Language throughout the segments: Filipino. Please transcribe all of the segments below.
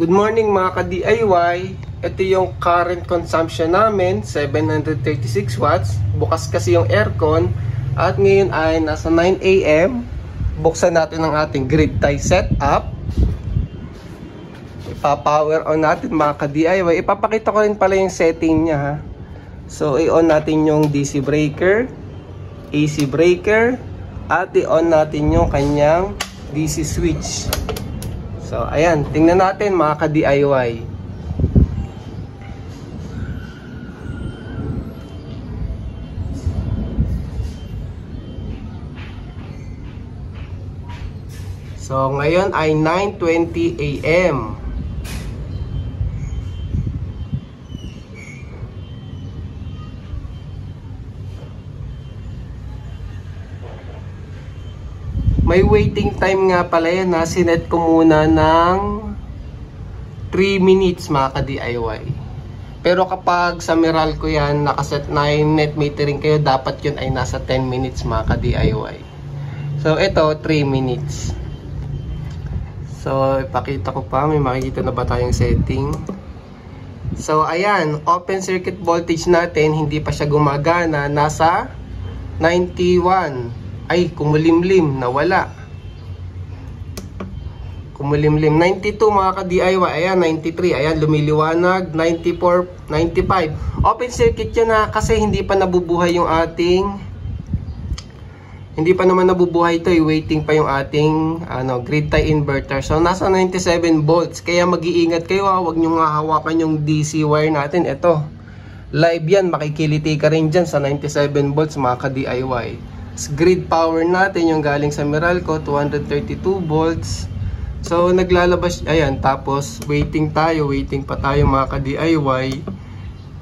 Good morning mga ka-DIY. Ito yung current consumption namin, 736 watts. Bukas kasi yung aircon. At ngayon ay nasa 9 AM. Buksan natin ang ating grid tie setup. Ipa-power on natin mga ka-DIY. Ipapakita ko rin pala yung setting niya ha. So i-on natin yung DC breaker, AC breaker, at i-on natin yung kanyang DC switch. So, ayan. Tingnan natin mga ka-DIY. So, ngayon ay 9:20 AM. May waiting time nga pala yan na sinet ko muna ng 3 minutes mga ka-DIY. Pero kapag sa Meralco yan, nakaset na yung net metering kayo, dapat yun ay nasa 10 minutes mga ka-DIY. So ito, 3 minutes. So ipakita ko pa, may makikita na ba tayong setting? So ayan, open circuit voltage natin, hindi pa siya gumagana, nasa 91. Ay, kumulimlim, nawala. Kumulimlim, 92 mga ka-DIY. Ayan, 93. Ayan, lumiliwanag, 94, 95. Open circuit yan na kasi hindi pa nabubuhay yung ating, hindi pa naman nabubuhay ito. Waiting pa yung ating grid tie inverter. So, nasa 97 volts. Kaya mag-iingat kayo ha. Huwag nyo nga hawakan yung DC wire natin. Ito, live yan. Makikiliti ka rin dyan sa 97 volts mga ka-DIY. Grid power natin yung galing sa Meralco, 232 volts. So naglalabas, ayan, tapos waiting pa tayo mga ka-DIY.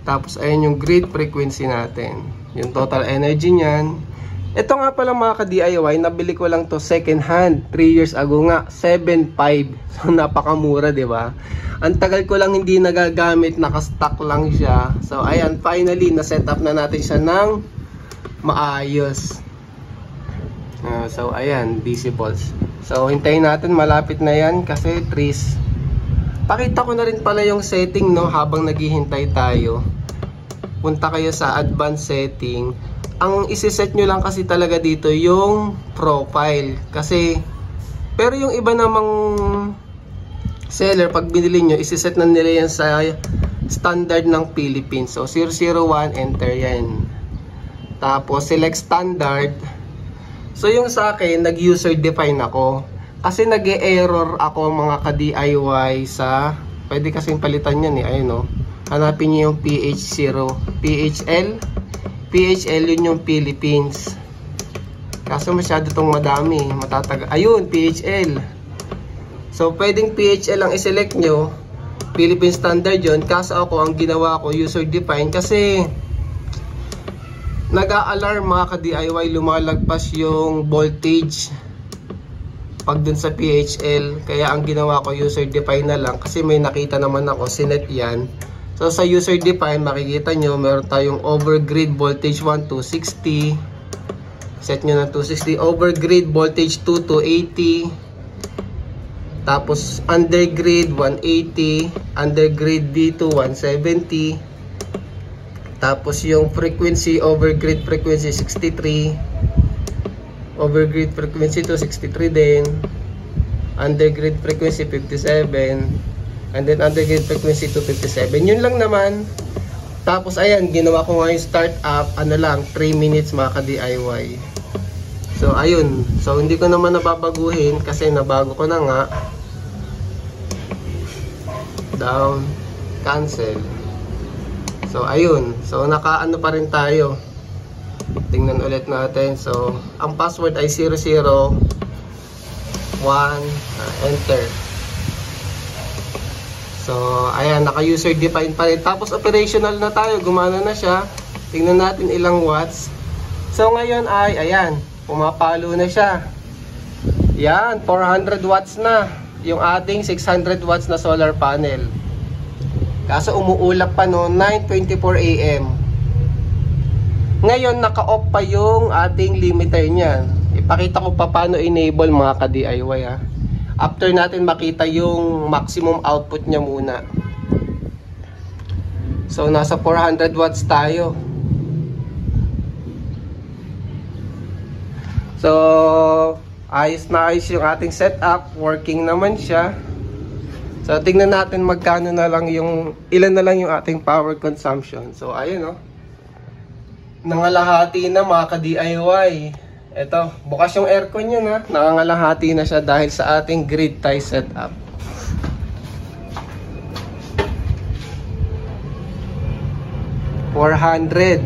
Tapos ayan yung grid frequency natin, yung total energy niyan. Ito nga pala mga ka-DIY, nabili ko lang to second hand 3 years ago nga, 7.5. So napakamura, di ba? Ang tagal ko lang hindi nagagamit, naka-stock lang siya. So ayan, finally na set up na natin siya ng maayos. So ayan, DC volts. So hintayin natin, malapit na yan kasi trees. Pakita ko na rin pala yung setting no, habang naghihintay tayo. Punta kayo sa advanced setting. Ang isi-set nyo lang kasi talaga dito yung profile. Kasi, pero yung iba namang seller, pag binili nyo, isi-set na nila yan sa standard ng Philippines. So 001, enter yan. Tapos select standard. So yung sa akin, nag-user define ako. Kasi nag-e-error ako mga ka-DIY sa, pwede kasing palitan yan eh, ayun o. Hanapin nyo yung PH0, PHL. PHL yun yung Philippines. Kaso masyado tong madami, matataga. Ayun, PHL. So pwedeng PHL ang iselect nyo. Philippine standard yun. Kaso ako, ang ginawa ko, user define. Kasi nag-a-alarm mga ka-DIY, lumalagpas yung voltage pag dun sa PHL. Kaya ang ginawa ko, user define na lang. Kasi may nakita naman ako, sinet yan. So sa user define, makikita nyo, meron tayong overgrid voltage 1 to 60. Set nyo na 260. Overgrid voltage 2 to 80. Tapos undergrid 180. Undergrid D2 170. Tapos yung frequency, overgrid frequency 63. Overgrid frequency to 63 din. Undergrid frequency 57. And then undergrid frequency to 57. Yun lang naman. Tapos ayan, ginawa ko nga yung start up, 3 minutes mga ka-DIY. So ayun. So hindi ko naman nababaguhin kasi nabago ko na nga. Down. Cancel. So ayun, so nakaano pa rin tayo. Tingnan ulit natin. So ang password ay 001, enter. So ayan, naka user define pa rin. Tapos operational na tayo, gumana na siya. Tingnan natin ilang watts. So ngayon ay ayan, pumapalo na siya. Yan, 400 watts na yung ating 600 watts na solar panel. Kaso umuulap pa no, 9:24 AM. Ngayon naka-off pa yung ating limiter niyan. Ipakita ko pa paano enable mga ka-DIY ha. after natin makita yung maximum output niya muna. So nasa 400 watts tayo. So ayos na ayos yung ating setup, working naman siya. So tingnan natin magkano na lang yung, ilan na lang yung ating power consumption. So ayun, oh, nangalahati na mga ka-DIY. Ito, bukas yung aircon yun, ha. Nangangalahati na siya dahil sa ating grid tie setup. $400.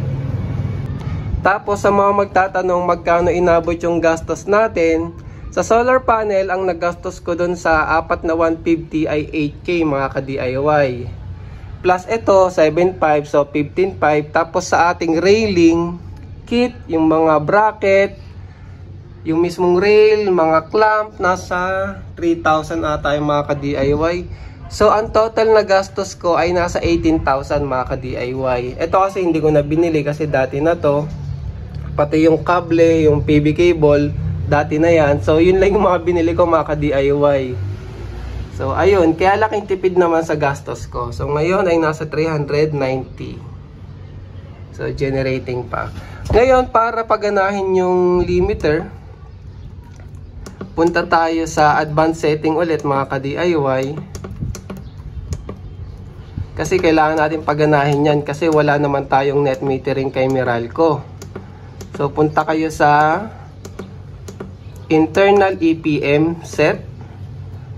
Tapos sa mga magtatanong magkano inabot yung gastos natin, sa solar panel ang nagastos ko dun sa 4 na 150 ay 8K mga ka-DIY. Plus ito 7.5, so 15.5. Tapos sa ating railing kit, yung mga bracket, yung mismong rail, mga clamp, nasa 3,000 ata yung mga ka-DIY. So ang total na gastos ko ay nasa 18,000 mga ka-DIY. Ito kasi hindi ko na binili kasi dati na to. Pati yung kable, yung PV cable, dati na yan. So yun lang yung mga binili ko mga ka-DIY. So ayun, kaya laking tipid naman sa gastos ko. So ngayon ay nasa 390. So generating pa. Ngayon para paganahin yung limiter, punta tayo sa advanced setting ulit mga ka-DIY. Kasi kailangan natin paganahin yan kasi wala naman tayong net metering kay Meralco. So punta kayo sa internal EPM set,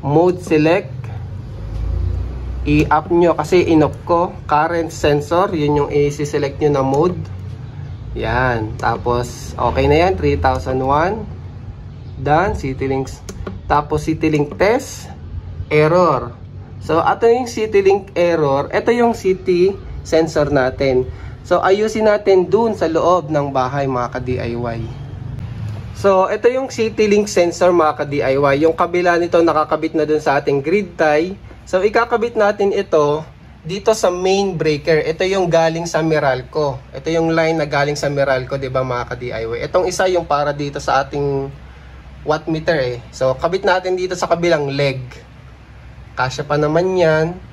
mode select, i-up nyo kasi in-off ko, current sensor, yun yung i-select nyo na mode. Yan, tapos okay na yan, 3001, done, CityLink, tapos CityLink test, error. So ito yung CityLink error, ito yung city sensor natin. So ayusin natin dun sa loob ng bahay mga ka-DIY. So ito yung CityLink sensor mga ka-DIY. Yung kabila nito nakakabit na dun sa ating grid tie. So ikakabit natin ito dito sa main breaker. Ito yung galing sa Meralco. Ito yung line na galing sa Meralco, 'di ba mga ka-DIY? Itong isa yung para dito sa ating watt meter eh. So kabit natin dito sa kabilang leg. Kasya pa naman 'yan.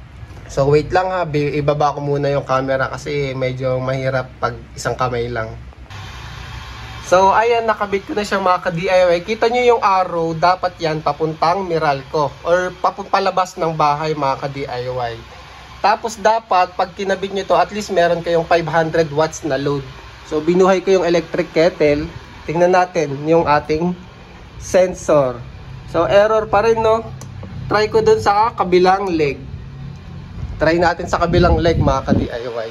So wait lang ha, ibaba ko muna yung camera kasi medyo mahirap pag isang kamay lang. So ayan, nakabit ko na siya mga ka-DIY. Kita nyo yung arrow, dapat yan papuntang Meralco or palabas ng bahay mga ka-DIY. Tapos dapat pag kinabit nyo to, at least meron kayong 500 watts na load. So binuhay ko yung electric kettle. Tingnan natin yung ating sensor. So error pa rin, no. Try ko dun sa kabilang leg. Try natin sa kabilang leg mga ka-DIY.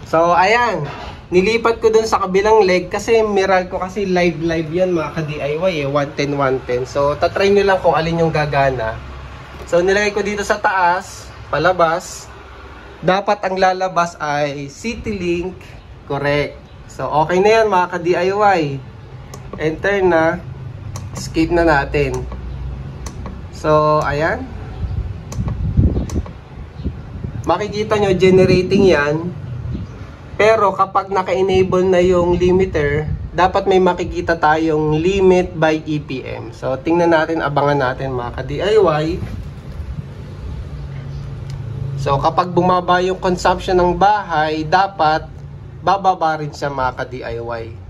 So ayan, nilipat ko dun sa kabilang leg kasi Meralco kasi live yan mga ka-DIY eh, 110. So tatry nyo lang kung alin yung gagana. So nilagay ko dito sa taas, palabas. Dapat ang lalabas ay CityLink, correct. So okay na yan mga ka-DIY. Enter na, skip na natin. So ayan, makikita nyo generating yan. Pero kapag naka-enable na yung limiter, dapat may makikita tayong limit by EPM. So tingnan natin, abangan natin mga ka-DIY. So kapag bumaba yung consumption ng bahay, dapat bababa rin siya mga ka-DIY.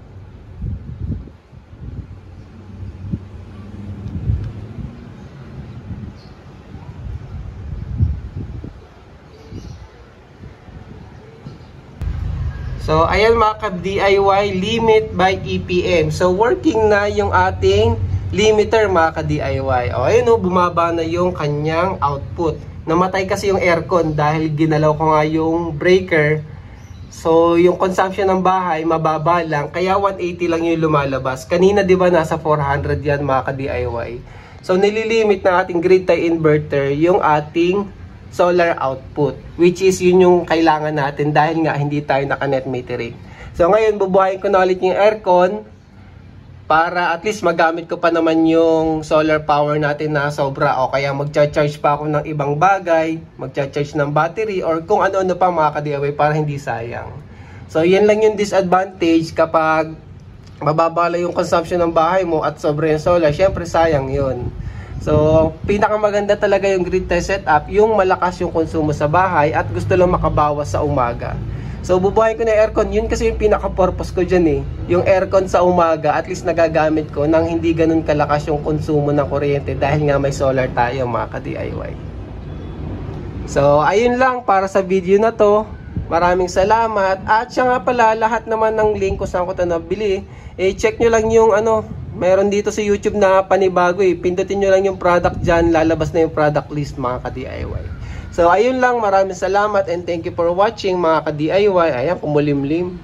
So, ayan mga ka-DIY, limit by EPM. So, working na yung ating limiter mga ka-DIY. O, ayun o, bumaba na yung kanyang output. Namatay kasi yung aircon dahil ginalaw ko nga yung breaker. So, yung consumption ng bahay, mababa lang. Kaya 180 lang yung lumalabas. Kanina, di ba, nasa 400 yan mga ka-DIY. So, nililimit na ating grid tie inverter yung ating solar output, which is yun yung kailangan natin dahil nga hindi tayo naka-net metering. So ngayon bubuhayin ko na ulit yung aircon para at least magamit ko pa naman yung solar power natin na sobra, o kaya magcha-charge pa ako ng ibang bagay, magcha-charge ng battery or kung ano-ano pa mga ka-DIY para hindi sayang. So yan lang yung disadvantage kapag mababala yung consumption ng bahay mo at sobra yung solar, syempre sayang yun. So, pinakamaganda talaga yung grid tie setup, yung malakas yung konsumo sa bahay at gusto lang makabawas sa umaga. So, bubuhayin ko na yung aircon. Yun kasi yung pinaka-purpose ko dyan eh. Yung aircon sa umaga, at least nagagamit ko nang hindi ganun kalakas yung konsumo ng kuryente dahil nga may solar tayo mga ka-DIY. So, ayun lang para sa video na to. Maraming salamat. At siya nga pala, lahat naman ng link kung saan ko ito nabili, check nyo lang yung meron dito sa YouTube na panibago eh. Pindutin nyo lang yung product dyan, lalabas na yung product list mga ka-DIY. So ayun lang, maraming salamat and thank you for watching mga ka-DIY. Ayan, kumulimlim.